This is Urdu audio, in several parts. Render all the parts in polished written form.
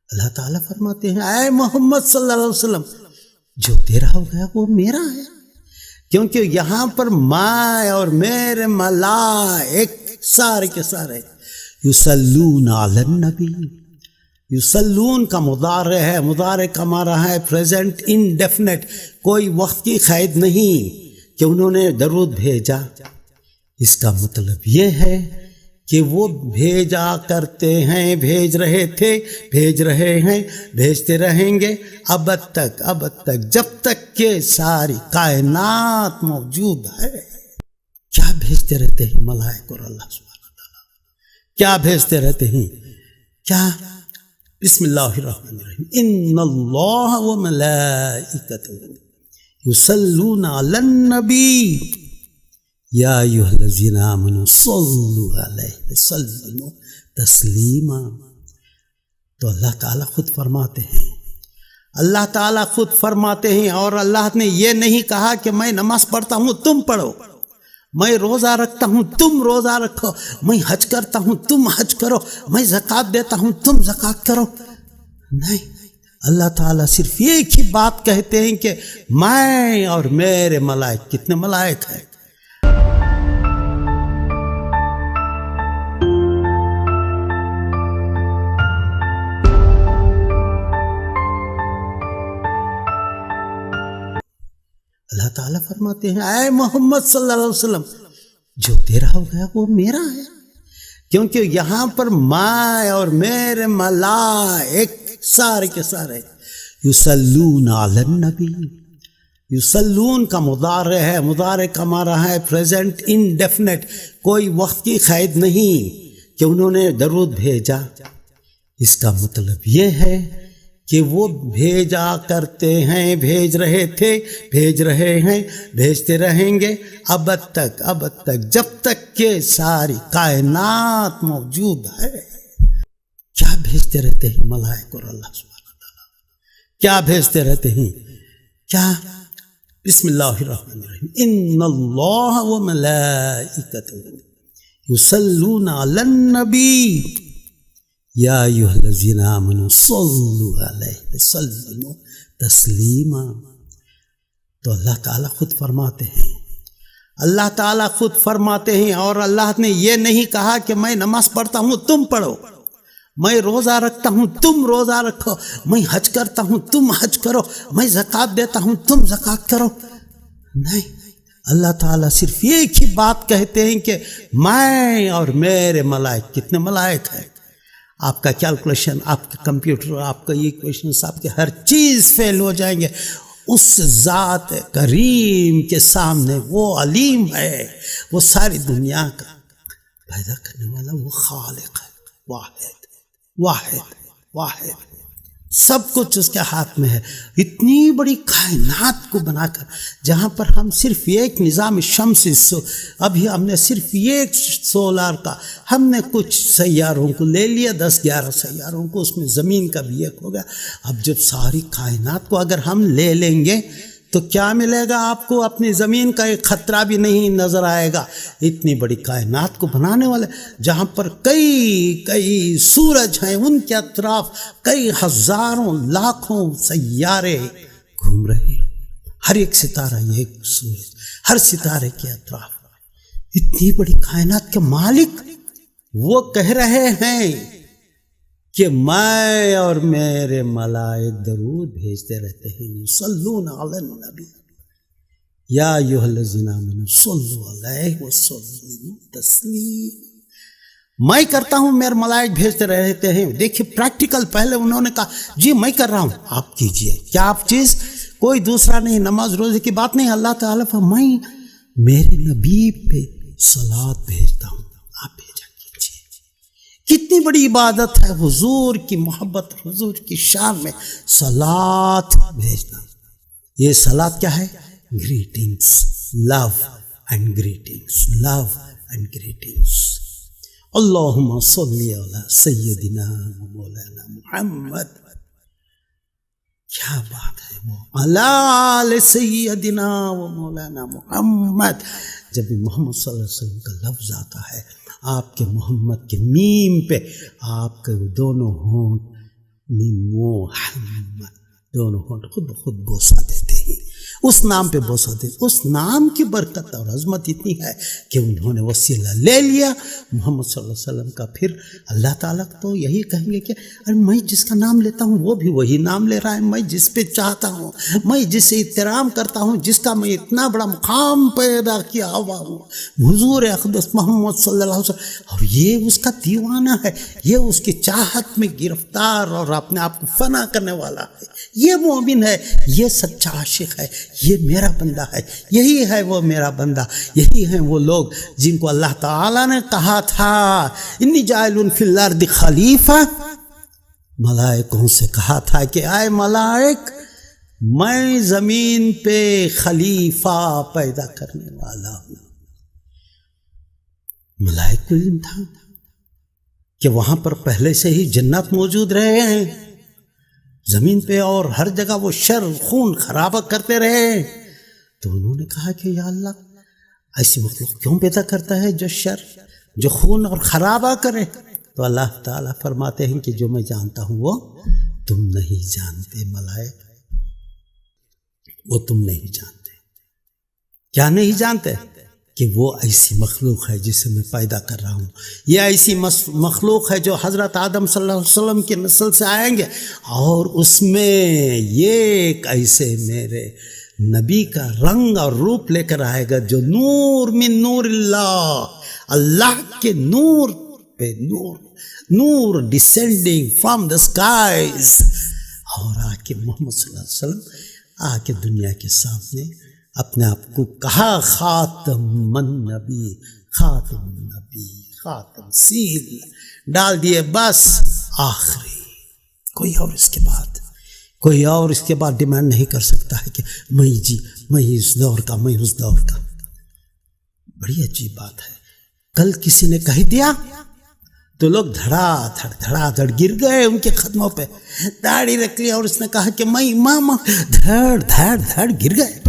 اللہ تعالیٰ فرماتے ہیں اے محمد صلی اللہ علیہ وسلم جو تیرا ہو گیا وہ میرا ہے، کیونکہ یہاں پر میں اور میرے ملائک سارے کے سارے یصلون علی النبی. یصلون کا مضارع ہے، مضارع کا معنی ہے پریزنٹ انڈیفینٹ، کوئی وقت کی قید نہیں کہ انہوں نے درود بھیجا. اس کا مطلب یہ ہے کہ وہ بھیجا کرتے ہیں، بھیج رہے تھے، بھیج رہے ہیں، بھیجتے رہیں گے ابد تک جب تک کہ ساری کائنات موجود ہے. کیا بھیجتے رہتے ہیں ملائک اور اللہ سبحانہ وتعالیٰ، کیا بھیجتے رہتے ہیں؟ کیا؟ بسم اللہ الرحمن الرحیم ان اللہ وملائکتہ یصلون علی النبی یا ایھا الذین آمنوا صلوا علیہ وسلموا تسلیما. تو اللہ تعالیٰ خود فرماتے ہیں، اللہ تعالیٰ خود فرماتے ہیں، اور اللہ نے یہ نہیں کہا کہ میں نماز پڑھتا ہوں تم پڑھو، میں روزہ رکھتا ہوں تم روزہ رکھو، میں حج کرتا ہوں تم حج کرو، میں زکوٰۃ دیتا ہوں تم زکوٰۃ کرو. نہیں، اللہ تعالیٰ صرف ایک ہی بات کہتے ہیں کہ میں اور میرے ملائک. کتنے ملائک ہیں؟ اللہ تعالیٰ فرماتے ہیں اے محمد صلی اللہ علیہ وسلم جو تیرا ہو گیا وہ میرا ہے، کیونکہ یہاں پر میں اور میرے ملائک سارے کے سارے یصلون علی النبی. یصلون کا مضارع ہے، مضارع کا معنی ہے پریزنٹ انڈیفینٹ، کوئی وقت کی قید نہیں کہ انہوں نے درود بھیجا. اس کا مطلب یہ ہے کہ وہ بھیجا کرتے ہیں، بھیج رہے تھے، بھیج رہے ہیں، بھیجتے رہیں گے ابد تک جب تک کہ ساری کائنات موجود ہے. کیا بھیجتے رہتے ہیں ملائک اور اللہ سبحانہ وتعالیٰ، کیا بھیجتے رہتے ہیں؟ کیا؟ بسم اللہ الرحمن الرحیم ان اللہ وملائکتہ یصلون علی النبی یا ایھا الذین آمنوا صلوا علیہ وسلموا تسلیما. تو اللہ تعالیٰ خود فرماتے ہیں، اللہ تعالیٰ خود فرماتے ہیں، اور اللہ نے یہ نہیں کہا کہ میں نماز پڑھتا ہوں تم پڑھو، میں روزہ رکھتا ہوں تم روزہ رکھو، میں حج کرتا ہوں تم حج کرو، میں زکوٰۃ دیتا ہوں تم زکوٰۃ کرو. نہیں، اللہ تعالیٰ صرف ایک ہی بات کہتے ہیں کہ میں اور میرے ملائک. کتنے ملائک ہیں؟ آپ کا کیلکولیشن، آپ کا کمپیوٹر، آپ کا ایکویشنز، آپ کے ہر چیز فیل ہو جائیں گے اس ذات کریم کے سامنے. وہ علیم ہے، وہ ساری دنیا کا پیدا کرنے والا، وہ خالق ہے، واحد واحد واحد، سب کچھ اس کے ہاتھ میں ہے. اتنی بڑی کائنات کو بنا کر، جہاں پر ہم صرف ایک نظام شمسی، ابھی ہم نے صرف ایک سولار کا، ہم نے کچھ سیاروں کو لے لیا، 10-11 سیاروں کو، اس میں زمین کا بھی ایک ہو گیا. اب جب ساری کائنات کو اگر ہم لے لیں گے تو کیا ملے گا آپ کو؟ اپنی زمین کا ایک خطرہ بھی نہیں نظر آئے گا. اتنی بڑی کائنات کو بنانے والے، جہاں پر کئی سورج ہیں، ان کے اطراف کئی ہزاروں لاکھوں سیارے گھوم رہے ہیں، ہر ایک ستارہ ایک سورج، ہر ستارے کے اطراف. اتنی بڑی کائنات کے مالک وہ کہہ رہے ہیں کہ میں اور میرے ملائک درود بھیجتے رہتے ہیں. یصلون علی النبی یا ایھا الذین آمنوا صلوا علیہ وسلموا تسلیما. میں کرتا ہوں، میرے ملائک بھیجتے رہتے ہیں. دیکھیے پریکٹیکل، پہلے انہوں نے کہا جی میں کر رہا ہوں، آپ کیجئے. کیا آپ چیز؟ کوئی دوسرا نہیں، نماز روزے کی بات نہیں. اللہ تعالیٰ میں میرے نبی پہ صلوات بھیجتا ہوں، آپ بھیجا کیجئے. کتنی بڑی عبادت ہے حضور کی محبت، حضور کی شان میں صلوات بھیجنا. یہ صلوات کیا ہے؟ Greetings, love and greetings, love and greetings. اللہم صلی علی سیدنا و مولانا محمد. کیا بات ہے وہ علی سیدنا و مولانا محمد. جب بھی محمد صلی اللہ علیہ وسلم کا لفظ آتا ہے، آپ کے محمد کے میم پہ آپ کے دونوں ہونٹ محمد، دونوں ہونٹ خود بخود بوسہ دیتے ہیں، اس نام پہ بوسہ دیتے۔ اس نام کی برکت اور عظمت اتنی ہے کہ انہوں نے وسیلہ لے لیا محمد صلی اللہ علیہ وسلم کا۔ پھر اللہ تعالیٰ تو یہی کہیں گے کہ ارے میں جس کا نام لیتا ہوں وہ بھی وہی نام لے رہا ہے، میں جس پہ چاہتا ہوں، میں جس سے احترام کرتا ہوں، جس کا میں اتنا بڑا مقام پیدا کیا ہوا ہوں، حضور اقدس محمد صلی اللہ علیہ وسلم، اور یہ اس کا دیوانہ ہے، یہ اس کی چاہت میں گرفتار اور اپنے آپ کو فنا کرنے والا ہے، یہ مومن ہے، یہ سچا عاشق ہے، یہ میرا بندہ ہے، یہی ہے وہ میرا بندہ، یہی ہیں وہ لوگ جن کو اللہ تعالیٰ نے کہا تھا انی جاعل فی الارض خلیفہ، ملائکوں سے کہا تھا کہ اے ملائک میں زمین پہ خلیفہ پیدا کرنے والا ہوں۔ ملائک کو علم تھا کہ وہاں پر پہلے سے ہی جنات موجود رہے ہیں زمین پہ، اور ہر جگہ وہ شر خون خرابہ کرتے رہے، تو انہوں نے کہا کہ یا اللہ ایسی مخلوق کیوں پیدا کرتا ہے جو شر، جو خون اور خرابہ کرے؟ تو اللہ تعالیٰ فرماتے ہیں کہ جو میں جانتا ہوں وہ تم نہیں جانتے ملائک، وہ تم نہیں جانتے۔ کیا نہیں جانتے؟ کہ وہ ایسی مخلوق ہے جسے میں پیدا کر رہا ہوں، یہ ایسی مخلوق ہے جو حضرت آدم صلی اللہ علیہ وسلم کی نسل سے آئیں گے، اور اس میں یہ ایک ایسے میرے نبی کا رنگ اور روپ لے کر آئے گا جو نور من نور اللہ، اللہ کے نور پہ نور ڈسینڈنگ فرام دا اسکائز، اور آ کے محمد صلی اللہ علیہ وسلم آ کے دنیا کے سامنے اپنے آپ کو کہا خاتم النبی، خاتم النبی، خاتم، سیل ڈال دیے، بس آخری، کوئی اور اس کے بعد ڈیمانڈ نہیں کر سکتا ہے کہ میں اس دور کا، میں اس دور کا۔ بڑی عجیب بات ہے، کل کسی نے کہہ دیا تو لوگ دھڑا دھڑ گر گئے ان کے قدموں پہ، داڑھی رکھ لی اور اس نے کہا کہ میں امام، دھڑ گر گئے،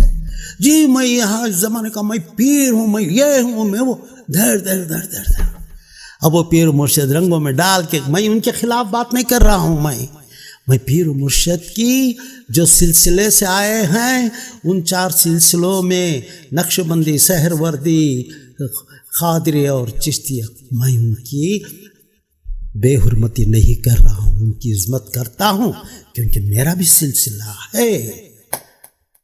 جی میں یہاں اس زمانے کا، میں پیر ہوں، میں یہ ہوں، میں وہ، دھڑ۔ اب وہ پیر و مرشد رنگوں میں ڈال کے، میں ان کے خلاف بات نہیں کر رہا ہوں، میں پیر و مرشد کی جو سلسلے سے آئے ہیں ان 4 سلسلوں میں نقش بندی، سحر وردی، قادری اور چشتیہ، میں ان کی بے حرمتی نہیں کر رہا ہوں، ان کی عظمت کرتا ہوں، کیونکہ میرا بھی سلسلہ ہے،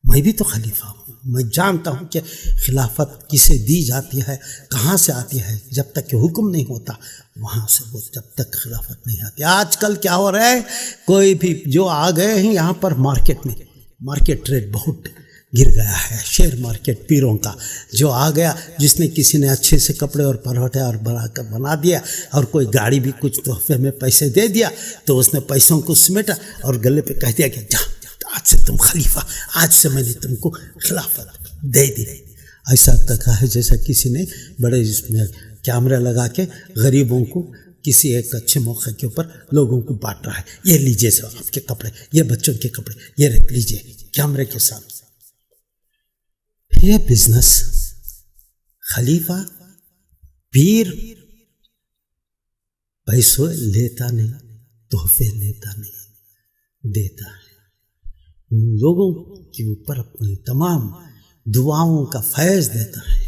میں بھی تو خلیفہ ہوں، میں جانتا ہوں کہ خلافت کسے دی جاتی ہے، کہاں سے آتی ہے، جب تک کہ حکم نہیں ہوتا وہاں سے وہ جب تک خلافت نہیں آتی۔ آج کل کیا ہو رہا ہے، کوئی بھی جو آ گئے ہیں یہاں پر مارکیٹ ریٹ بہت گر گیا ہے، شیئر مارکیٹ پیروں کا جو آ گیا، جس نے کسی نے اچھے سے کپڑے اور پروٹے اور بنا دیا، اور کوئی گاڑی بھی کچھ تحفے میں پیسے دے دیا، تو اس نے پیسوں کو سمیٹا اور گلے پہ کہہ دیا کہ جا، آج سے تم خلیفہ، آج سے میں نے تم کو خلافت دے دی۔ ایسا تک ہے جیسا کسی نے بڑے اس میں کیمرے لگا کے غریبوں کو کسی ایک اچھے موقع کے اوپر لوگوں کو بانٹ رہا ہے، یہ لیجیے سب آپ کے کپڑے، یہ بچوں کے کپڑے، یہ رکھ لیجیے کیمرے کے سامنے۔ یہ بزنس، خلیفہ پیر پیسوں لیتا نہیں، تحفے لیتا نہیں، دیتا ہے ان لوگوں کے اوپر اپنی تمام دعاؤں کا فیض دیتا ہے،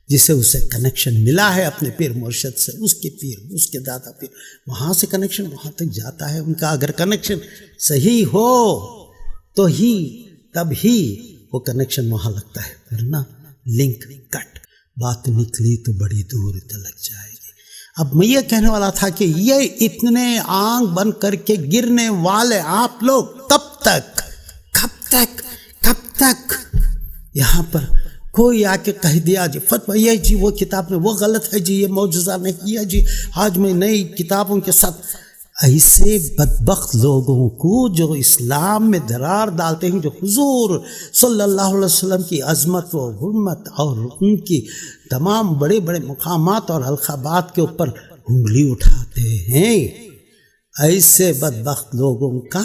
جسے اسے کنیکشن ملا ہے اپنے پیر مرشد سے، اس کے پیر، اس کے دادا پیر، وہاں سے کنیکشن وہاں تک جاتا ہے ان کا۔ اگر کنیکشن صحیح ہو تو تب ہی وہ کنیکشن وہاں لگتا ہے، ورنہ لنک کٹ، بات نکلی تو بڑی دور تلک جائے گی۔ اب میں یہ کہنے والا تھا کہ یہ اتنے آنکھ بن کر کے گرنے والے آپ لوگ کب تک یہاں پر کوئی آ کے کہہ دیا جی فتویٰ یہ جی وہ کتاب میں وہ غلط ہے جی، یہ معجزہ نہیں ہے جی، آج میں نئی کتابوں کے ساتھ، ایسے بدبخت لوگوں کو جو اسلام میں درار ڈالتے ہیں، جو حضور صلی اللہ علیہ وسلم کی عظمت و حرمت اور ان کی تمام بڑے بڑے مقامات اور القابات کے اوپر انگلی اٹھاتے ہیں، ایسے بدبخت لوگوں کا